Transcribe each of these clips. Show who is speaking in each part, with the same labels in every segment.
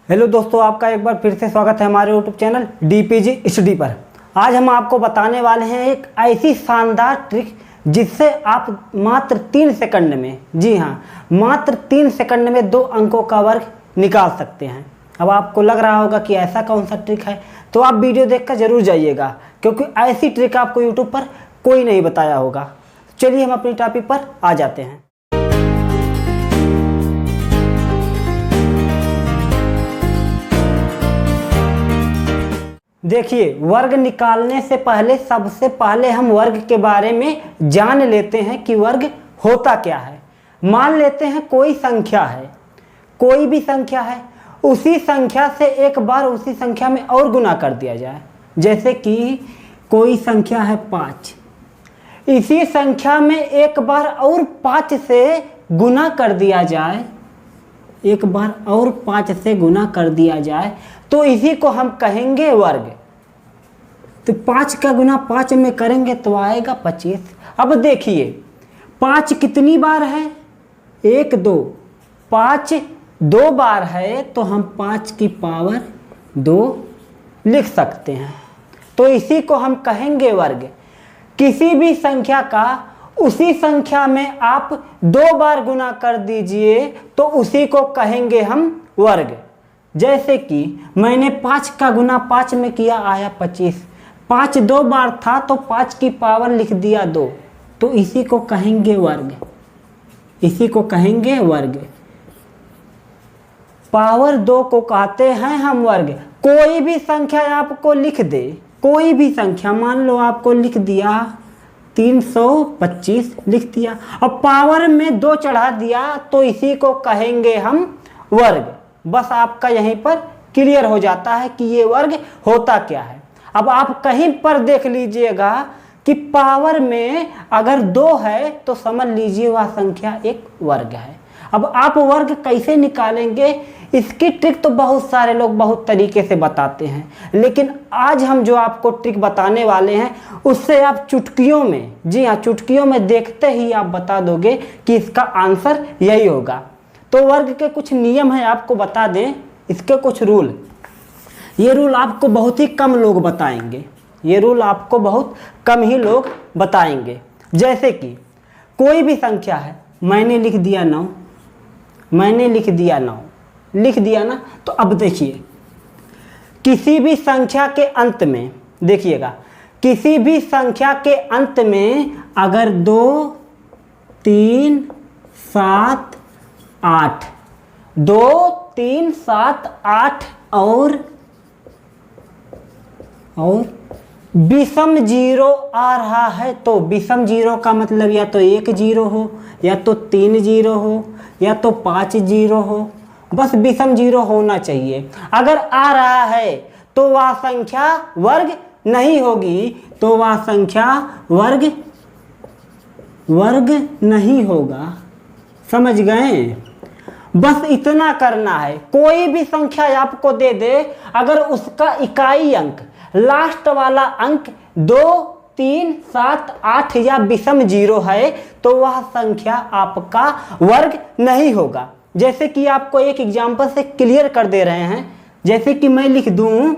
Speaker 1: Hello दोस्तों, आपका एक बार फिर से स्वागत है हमारे यूट्यूब चैनल डीपीजी स्टडी पर। आज हम आपको बताने वाले हैं एक ऐसी शानदार ट्रिक जिससे आप मात्र 3 सेकंड में, जी हाँ, मात्र 3 सेकंड में 2 अंकों का वर्ग निकाल सकते हैं। अब आपको लग रहा होगा कि ऐसा कौन सा ट्रिक है, तो आप वीडियो देखकर जरूर जाइएगा, क्योंकि ऐसी ट्रिक आपको यूट्यूब पर कोई नहीं बताया होगा। चलिए हम अपनी टॉपिक पर आ जाते हैं। देखिए, वर्ग निकालने से पहले सबसे पहले हम वर्ग के बारे में जान लेते हैं कि वर्ग होता क्या है। मान लेते हैं कोई संख्या है, कोई भी संख्या है, उसी संख्या से एक बार उसी संख्या में और गुना कर दिया जाए। जैसे कि कोई संख्या है 5, इसी संख्या में एक बार और 5 से गुना कर दिया जाए, एक बार और 5 से गुना कर दिया जाए, तो इसी को हम कहेंगे वर्ग। तो 5 का गुना 5 में करेंगे तो आएगा 25। अब देखिए 5 कितनी बार है, 1 2, 5 2 बार है, तो हम 5 की पावर 2 लिख सकते हैं। तो इसी को हम कहेंगे वर्ग। किसी भी संख्या का उसी संख्या में आप 2 बार गुना कर दीजिए तो उसी को कहेंगे हम वर्ग। जैसे कि मैंने 5 का गुना 5 में किया, आया 25। 5 2 बार था तो 5 की पावर लिख दिया 2, तो इसी को कहेंगे वर्ग, इसी को कहेंगे वर्ग। पावर 2 को कहते हैं हम वर्ग। कोई भी संख्या आपको लिख दे, कोई भी संख्या, मान लो आपको लिख दिया 325 लिख दिया, अब पावर में 2 चढ़ा दिया, तो इसी को कहेंगे हम वर्ग। बस आपका यहीं पर क्लियर हो जाता है कि ये वर्ग होता क्या है। अब आप कहीं पर देख लीजिएगा कि पावर में अगर 2 है तो समझ लीजिए वह संख्या एक वर्ग है। अब आप वर्ग कैसे निकालेंगे, इसकी ट्रिक तो बहुत सारे लोग बहुत तरीके से बताते हैं, लेकिन आज हम जो आपको ट्रिक बताने वाले हैं उससे आप चुटकियों में, जी हाँ, चुटकियों में देखते ही आप बता दोगे कि इसका आंसर यही होगा। तो वर्ग के कुछ नियम हैं, आपको बता दें इसके कुछ रूल। ये रूल आपको बहुत ही कम लोग बताएंगे, ये रूल आपको बहुत कम ही लोग बताएंगे। जैसे कि कोई भी संख्या है, मैंने लिख दिया 9, मैंने लिख दिया 9, लिख दिया ना। तो अब देखिए किसी भी संख्या के अंत में, देखिएगा किसी भी संख्या के अंत में अगर 2 3 7 8, 2 3 7 8 और विषम जीरो आ रहा है, तो विषम जीरो का मतलब या तो 1 0 हो, या तो 3 0 हो, या तो 5 0 हो, बस विषम जीरो होना चाहिए। अगर आ रहा है तो वह संख्या वर्ग नहीं होगी, तो वह संख्या वर्ग नहीं होगा। समझ गए? बस इतना करना है। कोई भी संख्या आपको दे दे, अगर उसका इकाई अंक, लास्ट वाला अंक 2 3 7 8 या विषम जीरो है, तो वह संख्या आपका वर्ग नहीं होगा। जैसे कि आपको एक एग्जांपल से क्लियर कर दे रहे हैं। जैसे कि मैं लिख दूं,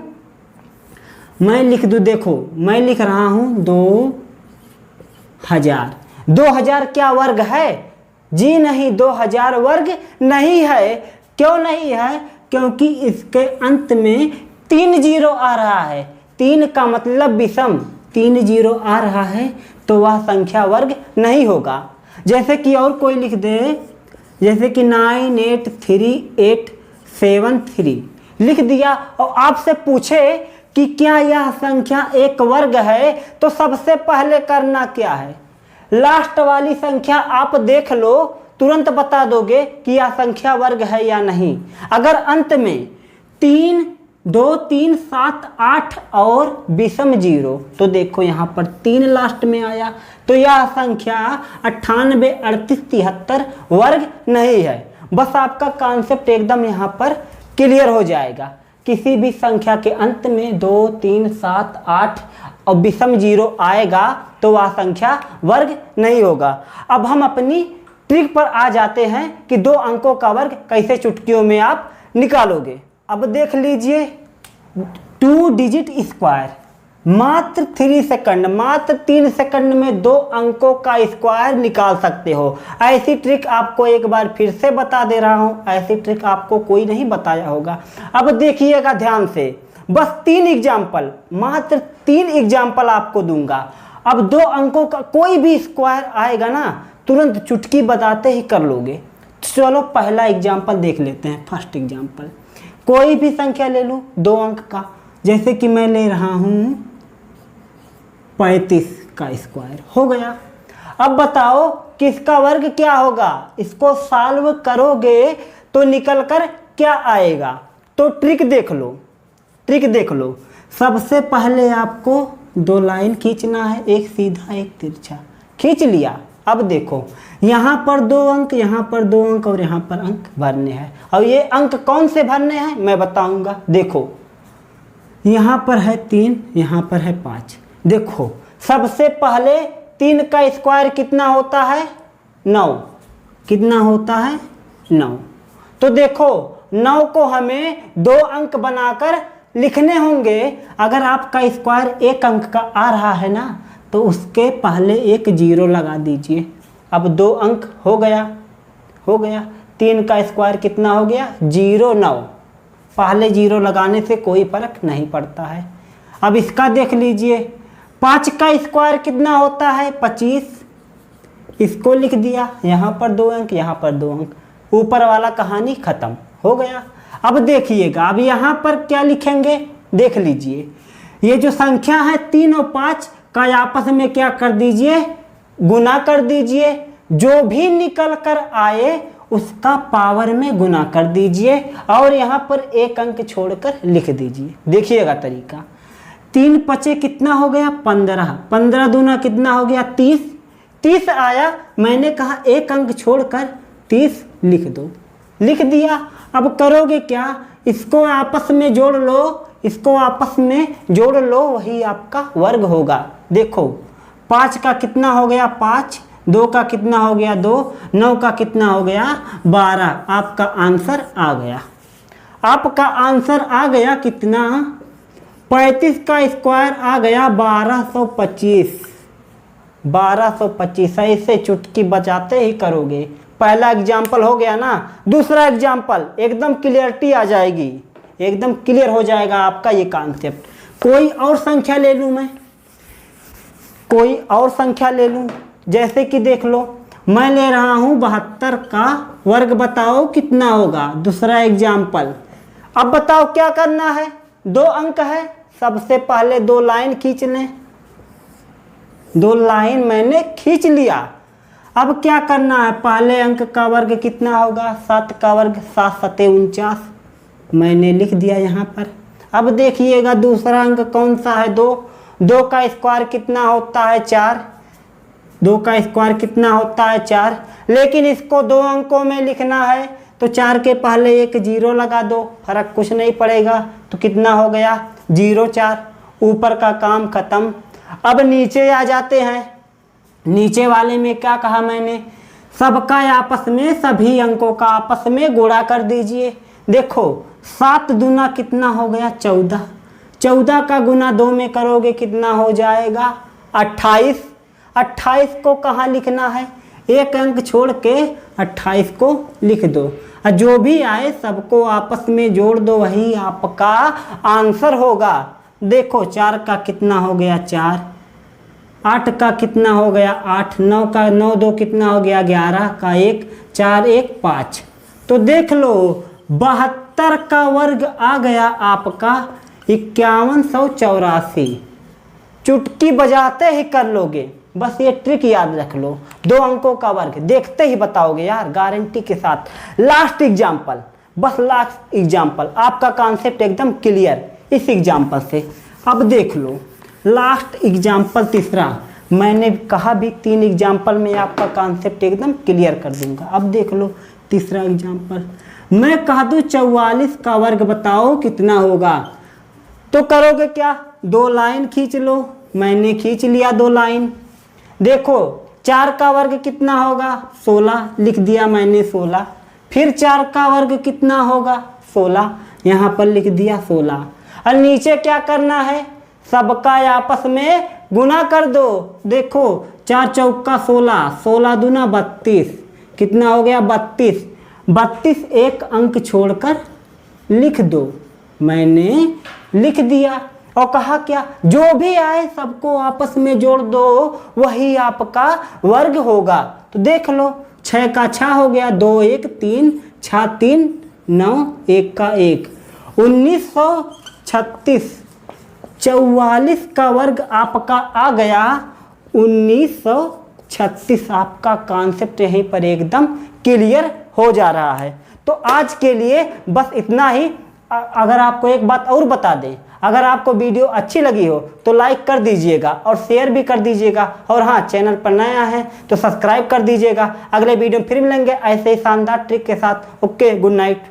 Speaker 1: देखो मैं लिख रहा हूं 2000। 2000 क्या वर्ग है? जी नहीं, 2000 वर्ग नहीं है। क्यों नहीं है? क्योंकि इसके अंत में 3 0 आ रहा है। 3 का मतलब विषम, 3 0 आ रहा है, तो वह संख्या वर्ग नहीं होगा। जैसे कि और कोई लिख दे, जैसे कि 983873 लिख दिया, और आपसे पूछे कि क्या यह संख्या एक वर्ग है, तो सबसे पहले करना क्या है, लास्ट वाली संख्या आप देख लो, तुरंत बता दोगे कि यह संख्या वर्ग है या नहीं। अगर अंत में 3 2 3 7 8 और विषम जीरो, तो देखो यहाँ पर 3 लास्ट में आया, तो यह संख्या 98 38 73 वर्ग नहीं है। बस आपका कॉन्सेप्ट एकदम यहाँ पर क्लियर हो जाएगा। किसी भी संख्या के अंत में 2 3 7 8 और विषम जीरो आएगा, तो वह संख्या वर्ग नहीं होगा। अब हम अपनी ट्रिक पर आ जाते हैं कि 2 अंकों का वर्ग कैसे चुटकियों में आप निकालोगे। अब देख लीजिए 2 डिजिट स्क्वायर, मात्र 3 सेकंड, मात्र 3 सेकंड में 2 अंकों का स्क्वायर निकाल सकते हो। ऐसी ट्रिक आपको एक बार फिर से बता दे रहा हूँ, ऐसी ट्रिक आपको कोई नहीं बताया होगा। अब देखिएगा ध्यान से, बस 3 एग्जाम्पल, मात्र 3 एग्जाम्पल आपको दूंगा। अब 2 अंकों का कोई भी स्क्वायर आएगा ना, तुरंत चुटकी बताते ही कर लोगे। चलो पहला एग्जाम्पल देख लेते हैं। फर्स्ट एग्जाम्पल, कोई भी संख्या ले लूँ 2 अंक का, जैसे कि मैं ले रहा हूँ 35 का स्क्वायर, हो गया। अब बताओ किसका वर्ग क्या होगा, इसको सॉल्व करोगे तो निकल कर क्या आएगा। तो ट्रिक देख लो, ट्रिक देख लो। सबसे पहले आपको 2 लाइन खींचना है, एक सीधा एक तिरछा, खींच लिया। अब देखो यहाँ पर 2 अंक, यहाँ पर 2 अंक और यहाँ पर अंक भरने हैं। और ये अंक कौन से भरने हैं मैं बताऊंगा। देखो यहाँ पर है 3, यहाँ पर है 5। देखो सबसे पहले 3 का स्क्वायर कितना होता है, 9। कितना होता है, 9। तो देखो 9 को हमें 2 अंक बनाकर लिखने होंगे। अगर आपका स्क्वायर 1 अंक का आ रहा है ना, तो उसके पहले एक 0 लगा दीजिए। अब 2 अंक हो गया, हो गया। 3 का स्क्वायर कितना हो गया, 0, 9। पहले 0 लगाने से कोई फर्क नहीं पड़ता है। अब इसका देख लीजिए, 5 का स्क्वायर कितना होता है, 25। इसको लिख दिया, यहाँ पर 2 अंक, यहाँ पर 2 अंक, ऊपर वाला कहानी खत्म, हो गया। अब देखिएगा, अब यहाँ पर क्या लिखेंगे, देख लीजिए। ये जो संख्या है 3 और 5 का आपस में क्या कर दीजिए, गुना कर दीजिए। जो भी निकल कर आए उसका पावर में गुना कर दीजिए और यहाँ पर 1 अंक छोड़कर लिख दीजिए। देखिएगा तरीका, 3 पचे कितना हो गया, 15। 15 दूना कितना हो गया, 30। 30 आया, मैंने कहा 1 अंक छोड़कर 30 लिख दो, लिख दिया। अब करोगे क्या, इसको आपस में जोड़ लो, इसको आपस में जोड़ लो, वही आपका वर्ग होगा। देखो 5 का कितना हो गया, 5, 2 का कितना हो गया, 2, 9 का कितना हो गया, 12। आपका आंसर आ गया, आपका आंसर आ गया कितना, 35 का स्क्वायर आ गया 1225। 1225 ऐसे चुटकी बजाते ही करोगे। पहला एग्जाम्पल हो गया ना, दूसरा एग्जाम्पल एकदम क्लियरिटी आ जाएगी, एकदम क्लियर हो जाएगा आपका ये कॉन्सेप्ट। कोई और संख्या ले लूँ मैं, कोई और संख्या ले लूँ, जैसे कि देख लो मैं ले रहा हूँ 72 का वर्ग, बताओ कितना होगा। दूसरा एग्जाम्पल, अब बताओ क्या करना है, 2 अंक है, सबसे पहले 2 लाइन खींच लें। 2 लाइन मैंने खींच लिया। अब क्या करना है, पहले अंक का वर्ग कितना होगा, 7 का वर्ग, 7 सते 49, मैंने लिख दिया यहाँ पर। अब देखिएगा दूसरा अंक कौन सा है, 2। 2 का स्क्वायर कितना होता है, 4। 2 का स्क्वायर कितना होता है, 4। लेकिन इसको 2 अंकों में लिखना है तो 4 के पहले एक 0 लगा दो, फर्क कुछ नहीं पड़ेगा। तो कितना हो गया, 0, 4। ऊपर का काम खत्म। अब नीचे आ जाते हैं। नीचे वाले में क्या कहा मैंने, सबका आपस में, सभी अंकों का आपस में गुणा कर दीजिए। देखो 7 दूना कितना हो गया, 14। 14 का गुना 2 में करोगे कितना हो जाएगा, 28। 28 को कहाँ लिखना है, 1 अंक छोड़ के 28 को लिख दो और जो भी आए सबको आपस में जोड़ दो, वही आपका आंसर होगा। देखो 4 का कितना हो गया, 4। 8 का कितना हो गया, 8। 9 का 9 2 कितना हो गया, 11 का 1, 4 1 5। तो देख लो 72 का वर्ग आ गया आपका 5184। चुटकी बजाते ही कर लोगे, बस ये ट्रिक याद रख लो। 2 अंकों का वर्ग देखते ही बताओगे यार, गारंटी के साथ। लास्ट एग्जाम्पल, बस लास्ट एग्जाम्पल, आपका कॉन्सेप्ट एकदम क्लियर इस एग्जाम्पल से। अब देख लो लास्ट एग्जाम्पल तीसरा, मैंने कहा भी 3 एग्जाम्पल में आपका कॉन्सेप्ट एकदम क्लियर कर दूंगा। अब देख लो तीसरा एग्जाम्पल, मैं कह दूँ 44 का वर्ग बताओ कितना होगा, तो करोगे क्या, 2 लाइन खींच लो। मैंने खींच लिया 2 लाइन। देखो 4 का वर्ग कितना होगा, 16, लिख दिया मैंने 16। फिर 4 का वर्ग कितना होगा, 16, यहाँ पर लिख दिया 16। और नीचे क्या करना है, सबका आपस में गुना कर दो। देखो 4 चौका 16, 16 दूना 32, कितना हो गया 32। 32 एक अंक छोड़कर लिख दो। मैंने लिख दिया और कहा क्या, जो भी आए सबको आपस में जोड़ दो, वही आपका वर्ग होगा। तो देख लो 6 का 6 हो गया, 2 1 3 6 3 9 1 का 1, 1936। 44 का वर्ग आपका आ गया 1936। आपका कॉन्सेप्ट यहीं पर एकदम क्लियर हो जा रहा है। तो आज के लिए बस इतना ही। अगर आपको एक बात और बता दें, अगर आपको वीडियो अच्छी लगी हो तो लाइक कर दीजिएगा और शेयर भी कर दीजिएगा। और हाँ, चैनल पर नया है तो सब्सक्राइब कर दीजिएगा। अगले वीडियो में फिर मिलेंगे ऐसे ही शानदार ट्रिक के साथ। Okay, good night.